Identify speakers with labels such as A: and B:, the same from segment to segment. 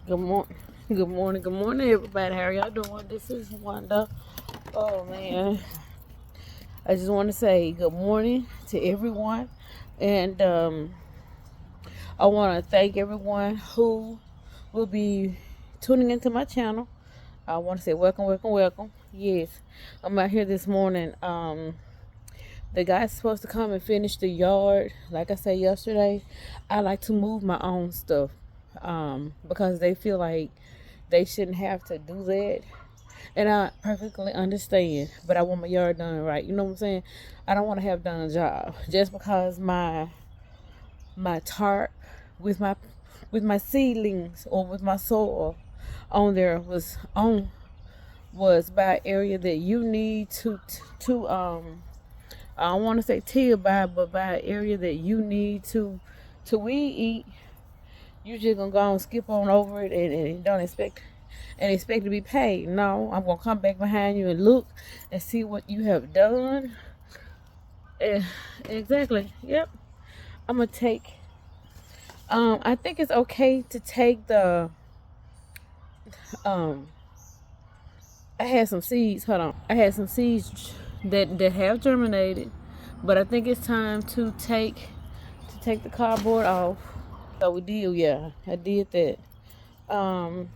A: Good morning. Good morning. Good morning, everybody. How are y'all doing? This is Wanda. Oh man, I just want to say good morning to everyone, and I want to thank everyone who will be tuning into my channel. I want to say welcome, welcome, welcome. Yes, I'm out here this morning. The guy's supposed to come and finish the yard. Like I said yesterday, I like to move my own stuff because they feel like they shouldn't have to do that. And I perfectly understand, but I want my yard done right. You know what I'm saying? I don't want to have done a job just because my tarp with my seedlings or with my soil on there was by an area that you need to I don't want to say till by, but by an area that you need to weed eat. You just gonna go and skip on over it and don't expect to be paid. No, I'm gonna come back behind you and look and see what you have done. Eh, exactly. Yep. I'm gonna take. I think it's okay to take the. Um. I had some seeds. Hold on. I had some seeds that have germinated, but I think it's time to take the cardboard off. So we did. Yeah, I did that. Um.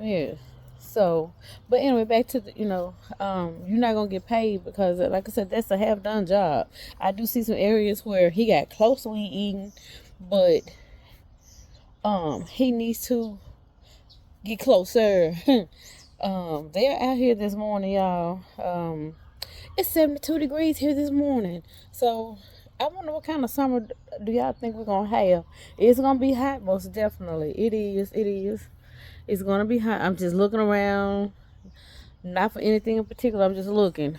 A: Yeah. So, but anyway, back to you're not gonna get paid because, like I said, that's a half done job. I do see some areas where he got close to weed eating, but he needs to get closer. They're out here this morning, y'all. It's 72 degrees here this morning. So I wonder what kind of summer do y'all think we're gonna have? It's gonna be hot, most definitely. It is. It is. It's gonna be hot. I'm just looking around, not for anything in particular. I'm just looking.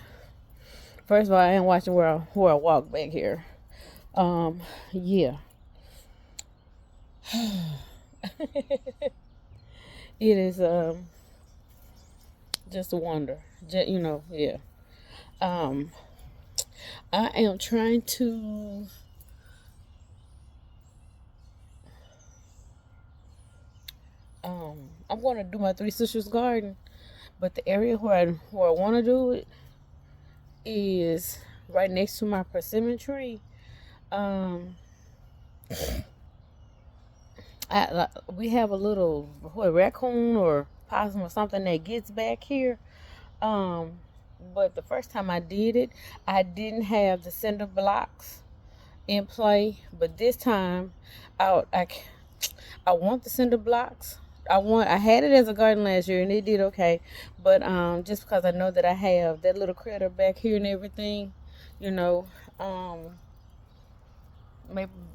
A: First of all, I am watching where I walk back here. Yeah. It is just a wonder. Yeah. Um, I am trying to. I'm gonna do my Three Sisters garden, but the area where I want to do it is right next to my persimmon tree. Um, we have a little raccoon or possum or something that gets back here. Um, but the first time I did it, I didn't have the cinder blocks in play. But this time, I I want the cinder blocks. I had it as a garden last year and it did okay, but just because I know that I have that little critter back here and everything, you know, um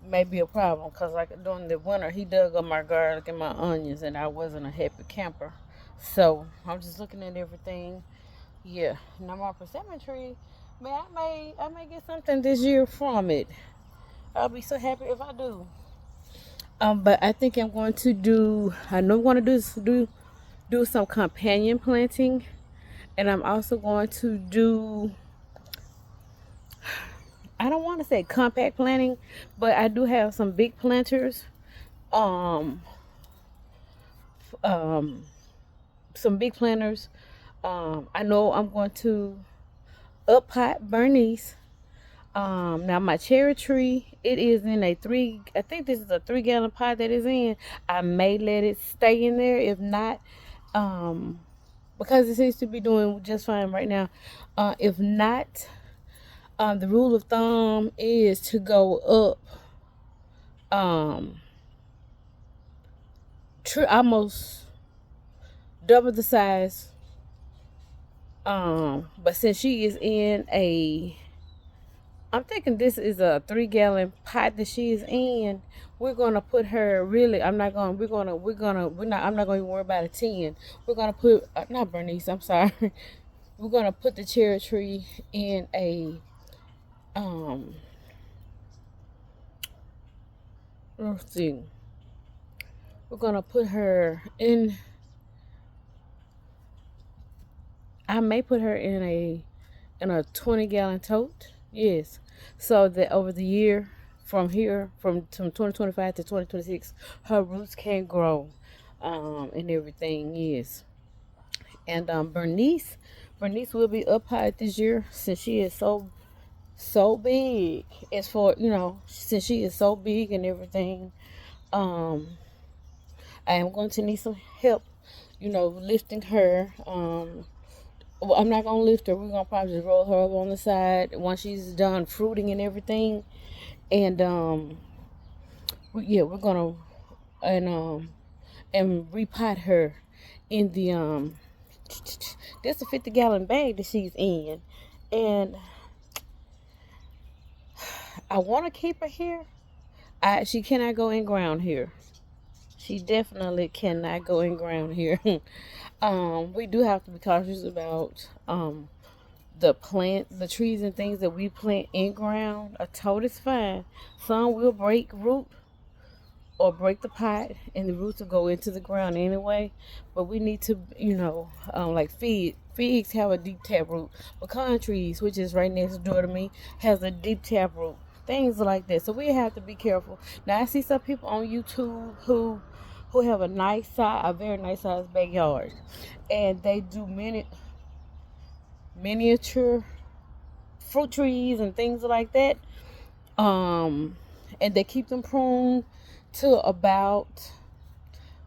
A: may be a problem because like during the winter he dug up my garlic and my onions and I wasn't a happy camper. So I'm just looking at everything. Yeah, now my persimmon tree, man, I may get something this year from it. I'll be so happy if I do. But I think I'm going to do. I know I'm going to do some companion planting, and I'm also going to do. I don't want to say compact planting, but I do have some big planters. Um, um, some big planters. I know I'm going to up pot Bernice. Now my cherry tree, it is in a three. I think this is a 3 gallon pot that is in. I may let it stay in there. If not, um, because it seems to be doing just fine right now. If not, the rule of thumb is to go up, um, almost double the size. But since she is in I'm thinking this is a 3 gallon pot that she is in. We're gonna put her really. I'm not gonna. We're not. I'm not gonna worry about a 10. We're gonna put not Bernice. I'm sorry. We're gonna put the cherry tree in a um. Let's see. We're gonna put her in. I may put her in a 20 gallon tote. Yes. So that over the year from here, from 2025 to 2026, her roots can grow, and everything is. And Bernice will be up high this year since she is so big. As for since she is so big and everything, um, I am going to need some help, lifting her. Well, I'm not gonna lift her. We're gonna probably just roll her up on the side once she's done fruiting and everything. And we're gonna and repot her in the there's a 50-gallon bag that she's in, and I want to keep her here. She cannot go in ground here. She definitely cannot go in ground here. We do have to be cautious about the trees and things that we plant in ground. A toad is fine. Some will break root or break the pot, and the roots will go into the ground anyway. But we need to, like figs have a deep tap root. Pecan trees, which is right next door to me, has a deep tap root. Things like that. So we have to be careful. Now I see some people on YouTube who have a very nice sized backyard, and they do miniature fruit trees and things like that. And they keep them pruned to about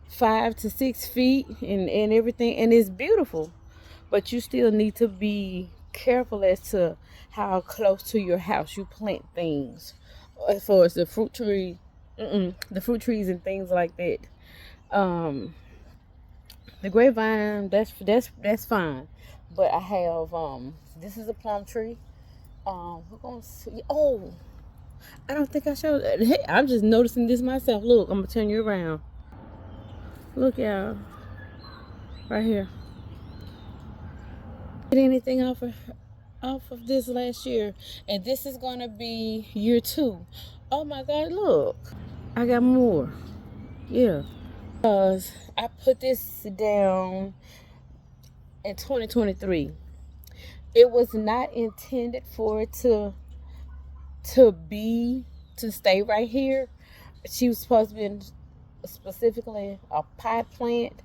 A: 5 to 6 feet and everything, and it's beautiful. But you still need to be careful as to how close to your house you plant things, as far as the fruit trees and things like that. The grapevine, that's fine. But I have this is a plum tree. We're gonna see. Oh, I don't think I showed that. Hey, I'm just noticing this myself. Look, I'm gonna turn you around. Look, y'all, right here. Get anything off of this last year, and this is gonna be year 2. Oh my God, look, I got more. Yeah, because I put this down in 2023. It was not intended for it to stay right here. She was supposed to be specifically a pot plant.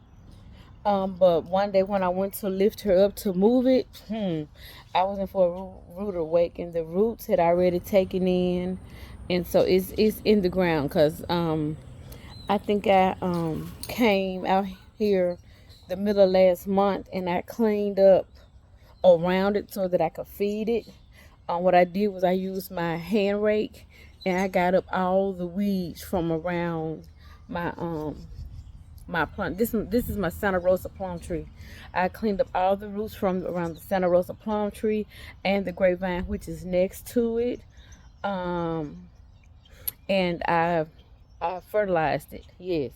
A: But one day when I went to lift her up to move it, I was in for a rude awakening. The roots had already taken in, and so it's in the ground. Cause I think I came out here the middle of last month, and I cleaned up around it so that I could feed it. What I did was I used my hand rake, and I got up all the weeds from around my plum. This is my Santa Rosa plum tree. I cleaned up all the roots from around the Santa Rosa plum tree and the grapevine, which is next to it. And I fertilized it. Yes.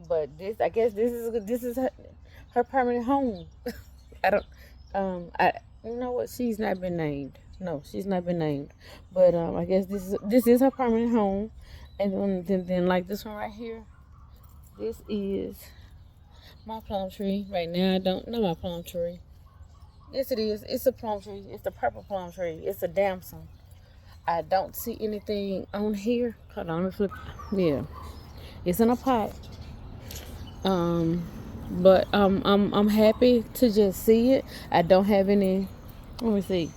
A: But I guess this is her permanent home. I don't. I You know what? She's not been named. No, she's not been named. But I guess this is her permanent home. And then like this one right here. This is my plum tree. Right now I don't know my plum tree. Yes, it is. It's a plum tree. It's the purple plum tree. It's a damson. I don't see anything on here. Hold on, let me flip. Yeah, it's in a pot. But I'm happy to just see it. I don't have any. Let me see.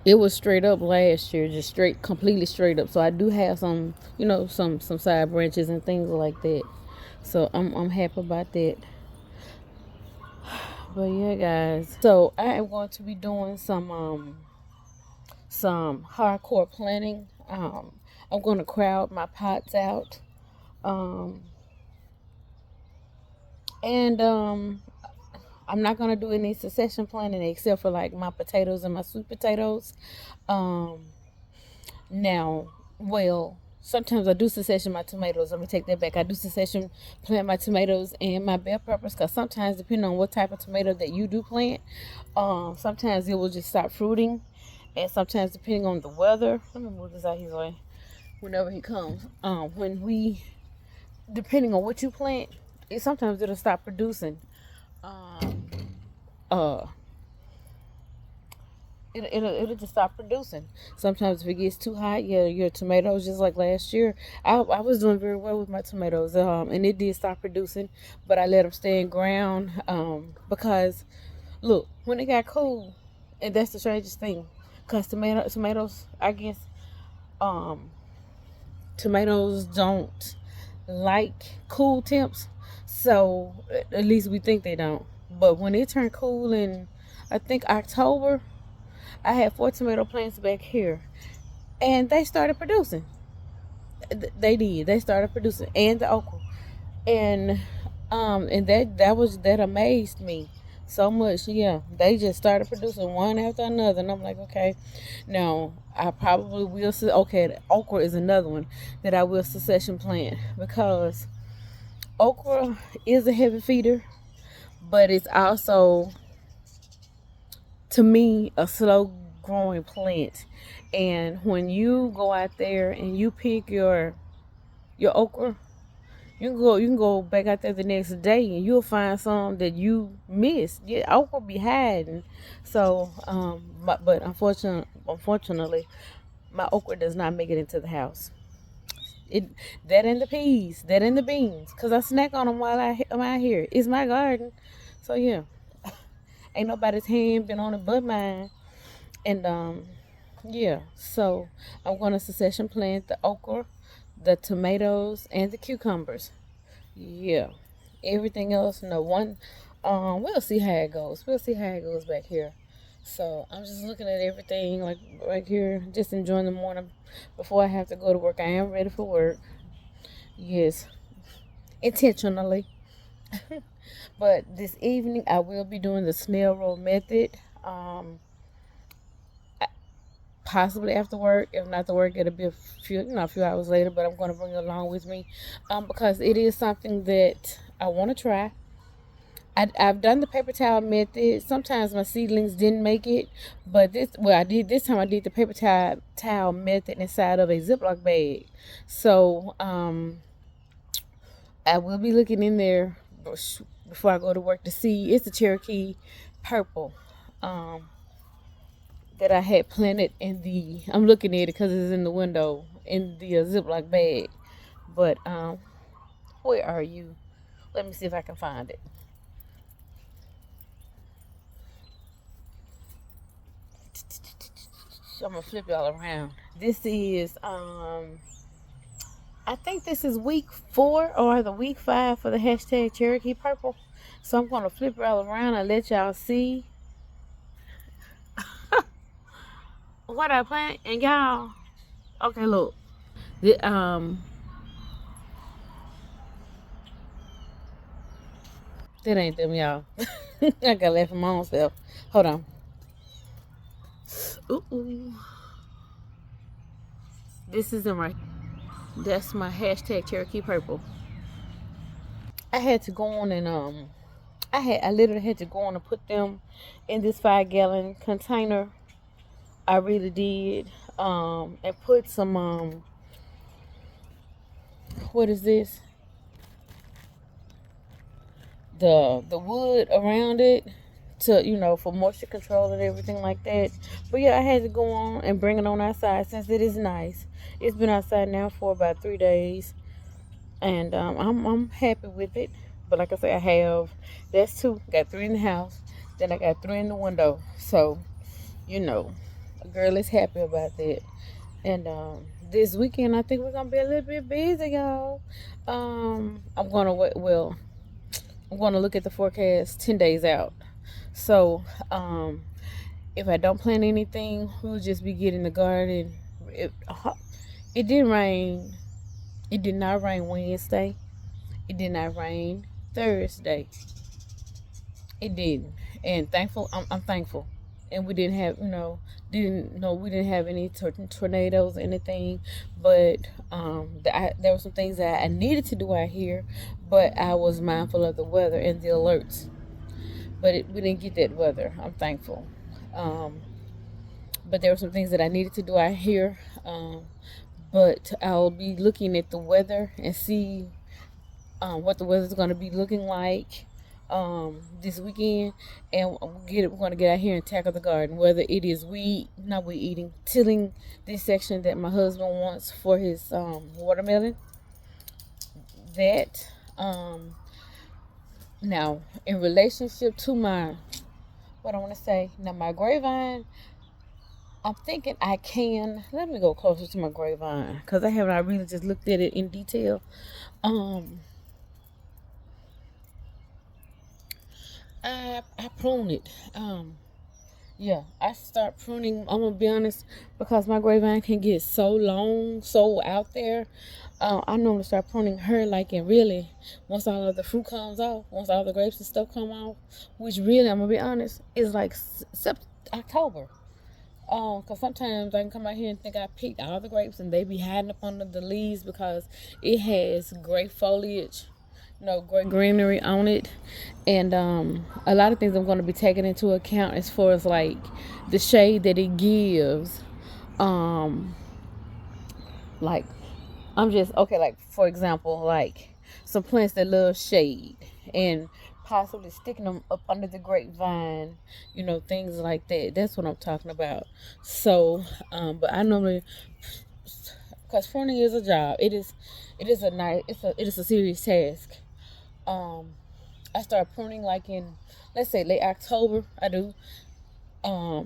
A: It was straight up last year, just completely straight up. So I do have some, some side branches and things like that. So I'm happy about that. But yeah, guys. So I am going to be doing some hardcore planting. I'm going to crowd my pots out. And I'm not going to do any succession planting except for like my potatoes and my sweet potatoes. Now, well, sometimes I do succession my tomatoes. Let me take that back. I do succession plant my tomatoes and my bell peppers, because sometimes, depending on what type of tomato that you do plant, sometimes it will just stop fruiting. And sometimes, depending on the weather, let me move this out his way whenever he comes. Depending on what you plant, sometimes it'll stop producing. it'll just stop producing. Sometimes if it gets too hot, yeah, your tomatoes, just like last year, I was doing very well with my tomatoes, and it did stop producing, but I let them stay in ground, because look, when it got cool, and that's the strangest thing, cause tomatoes, I guess, um, tomatoes don't like cool temps, so at least we think they don't. But when it turned cool in, I think October, I had 4 tomato plants back here, and they started producing. They did. They started producing, and the okra, and and that amazed me so much. Yeah, they just started producing one after another, and I'm like, okay, now I probably will. Okay, the okra is another one that I will succession plant, because okra is a heavy feeder, but it's also, to me, a slow growing plant. And when you go out there and you pick your okra, you can go back out there the next day and you'll find some that you missed. Yeah, okra be hiding. So, but unfortunately, my okra does not make it into the house. It That and the peas, that and the beans, cause I snack on them while I'm out here. It's my garden, so yeah, ain't nobody's hand been on it but mine. And yeah, so I'm going to succession plant the okra, the tomatoes, and the cucumbers. Yeah, everything else, no one. We'll see how it goes. We'll see how it goes back here. So I'm just looking at everything like right here, just enjoying the morning before I have to go to work. I am ready for work. Yes, intentionally. But this evening I will be doing the snail roll method. Um, Possibly after work. If not to work, it'll be a few hours later. But I'm going to bring it along with me, because it is something that I want to try. I've done the paper towel method. Sometimes my seedlings didn't make it, but I did this time. I did the paper towel method inside of a Ziploc bag. So I will be looking in there before I go to work to see. It's a Cherokee purple. Um, that I had planted in the. I'm looking at it because it's in the window in the Ziploc bag. But where are you? Let me see if I can find it. I'm gonna flip y'all around. This is I think this is week 4 or the week 5 for the hashtag Cherokee Purple. So I'm gonna flip y'all around and let y'all see what I plant. And y'all, okay, look, the that ain't them, y'all. I gotta laugh at my own self. Hold on. Ooh. This is them right. That's my hashtag Cherokee Purple. I had to go on and I literally had to go on and put them in this 5-gallon container. I really did. And put some what is this? The wood around it to, for moisture control and everything like that. But yeah, I had to go on and bring it on outside since it is nice. It's been outside now for about 3 days, and I'm happy with it. But like I say, I have that's 2. Got 3 in the house. Then I got 3 in the window. So a girl is happy about that. And this weekend, I think we're gonna be a little bit busy, y'all. I'm gonna wait. Well, I'm gonna look at the forecast 10 days out. So, if I don't plant anything, we'll just be getting the garden. It didn't rain. It did not rain Wednesday. It did not rain Thursday. It didn't, and thankful. I'm thankful. And we didn't have, we didn't have any tornadoes or anything. But there were some things that I needed to do out here, but I was mindful of the weather and the alerts. But we didn't get that weather. I'm thankful. But there were some things that I needed to do out here. But I'll be looking at the weather and see what the weather's going to be looking like. this weekend, and we're going to get out here and tackle the garden, whether it is not weed eating, tilling this section that my husband wants for his watermelon. That now in relationship to my, what I want to say, now my grapevine, I'm thinking I can, let me go closer to my grapevine because I haven't, I really just looked at it in detail. I prune it. Yeah, I start pruning. I'm gonna be honest, because my grapevine can get so long, so out there. I normally start pruning her like in really once all of the fruit comes off, once all the grapes and stuff come off, which really I'm gonna be honest is like October. Cause sometimes I can come out here and think I picked all the grapes and they be hiding up under the leaves because it has great foliage, great greenery on it. And a lot of things I'm going to be taking into account as far as like the shade that it gives. Like I'm just okay, like for example, like some plants that love shade and possibly sticking them up under the grapevine, things like that. That's what I'm talking about. So but I normally, because pruning is a job, it is a serious task. I start pruning like in, let's say, late October. I do. I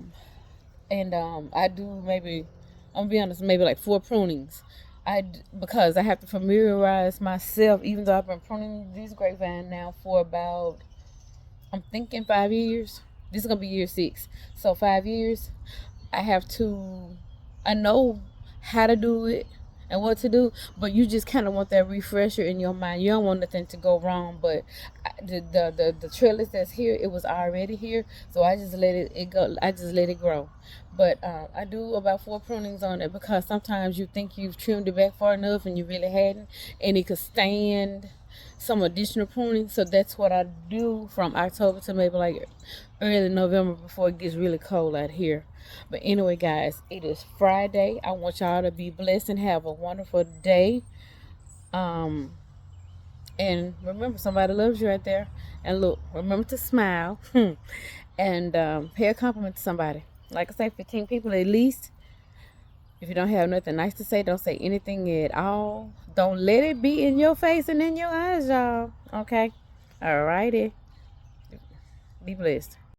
A: do maybe, I'm gonna be honest, maybe like 4 prunings. Because I have to familiarize myself, even though I've been pruning these grapevine now for about, I'm thinking 5 years. This is gonna be year 6, so 5 years. I know how to do it and what to do, but you just kind of want that refresher in your mind. You don't want nothing to go wrong, but the trellis that's here, it was already here, so I just let it go. I just let it grow. But I do about 4 prunings on it because sometimes you think you've trimmed it back far enough and you really hadn't, and it could stand some additional pruning. So that's what I do from October to maybe like early November before it gets really cold out here. But anyway, guys, it is Friday. I want y'all to be blessed and have a wonderful day. And remember, somebody loves you right there. And look, remember to smile and pay a compliment to somebody. Like I say, 15 people at least. If you don't have nothing nice to say, don't say anything at all. Don't let it be in your face and in your eyes, y'all. Okay? Alrighty. Be blessed.